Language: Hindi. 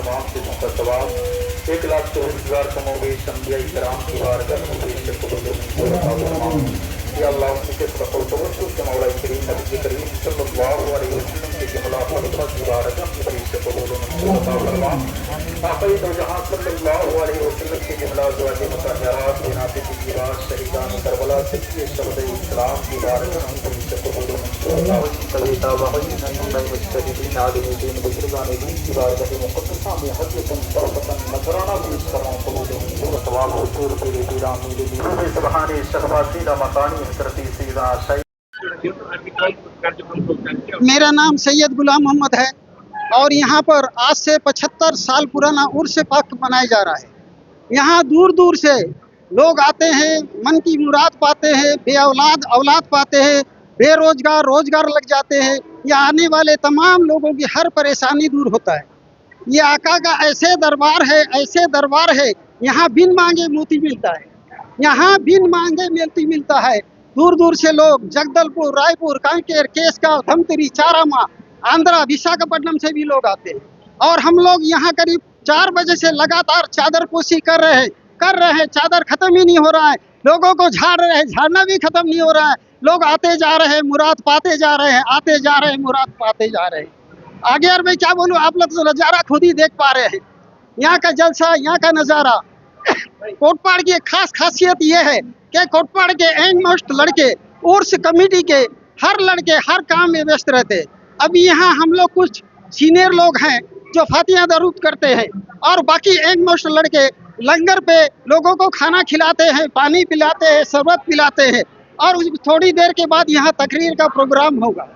तमाम चीज़ों का सवाब 1,24,000 कमोगे संध्या इकराम की बारगाह में पेश करो। या अल्लाह उनके तवज्जुह से मौला करीम नबी करीम सल्लल्लाहु अलैहि वसल्लम की मुलाकात की बारगाह में पेश करो। आखिरी तो जहां सल्लल्लाहु अलैहि वसल्लम की जुमला ज़वाज मुतहहरात जनाब की बात शहीदान करबला से ये शब्द इस्लाम की बारगाह में पेश करो। कविता वही नहीं मुस्तहिदीन आदमी दीन बुजुर्गान दीन की बारगाह मुक़द्दसा में हजरतन तरफतन नजराना पेश कर रहा हूं। तो सवाब हुजूर के लिए रामी दे दी सुभान शहबाजी दा मकानी हजरत सीदा शाही। मेरा नाम सैयद गुलाम मोहम्मद है और यहाँ पर आज से 75 साल पुराना उर्स पाक मनाया जा रहा है। यहाँ दूर दूर से लोग आते हैं, मन की मुराद पाते हैं, बेऔलाद औलाद पाते हैं, बेरोजगार रोजगार लग जाते हैं। यहाँ आने वाले तमाम लोगों की हर परेशानी दूर होता है। ये आका का ऐसे दरबार है, यहाँ बिन मांगे मोती मिलता है, यहाँ बिन मांगे मोती मिलता है। दूर दूर से लोग जगदलपुर, रायपुर, कांकेर, केसगांव, धमतरी, चारामा, आंध्रा, विशाखापट्टनम से भी लोग आते हैं। और हम लोग यहाँ करीब 4 बजे से लगातार चादर पोशी कर रहे हैं। चादर खत्म ही नहीं हो रहा है। लोगों को झाड़ रहे हैं, झाड़ना भी खत्म नहीं हो रहा है। लोग आते जा रहे हैं, मुराद पाते जा रहे हैं, आते जा रहे हैं, मुराद पाते जा रहे हैं। आगे और मैं क्या बोलूँ, आप लोग तो नज़ारा खुद ही देख पा रहे हैं। यहाँ का जलसा, यहाँ का नज़ारा। कोटपाड़ की एक खास खासियत ये है कि कोटपाड़ के यंग मोस्ट लड़के, उर्स कमेटी के हर लड़के हर काम में व्यस्त रहते हैं। अभी यहाँ हम लोग कुछ सीनियर लोग हैं जो फातिहा दरूद करते हैं और बाकी यंग मोस्ट लड़के लंगर पे लोगों को खाना खिलाते हैं, पानी पिलाते हैं, शरबत पिलाते हैं। और थोड़ी देर के बाद यहाँ तकरीर का प्रोग्राम होगा।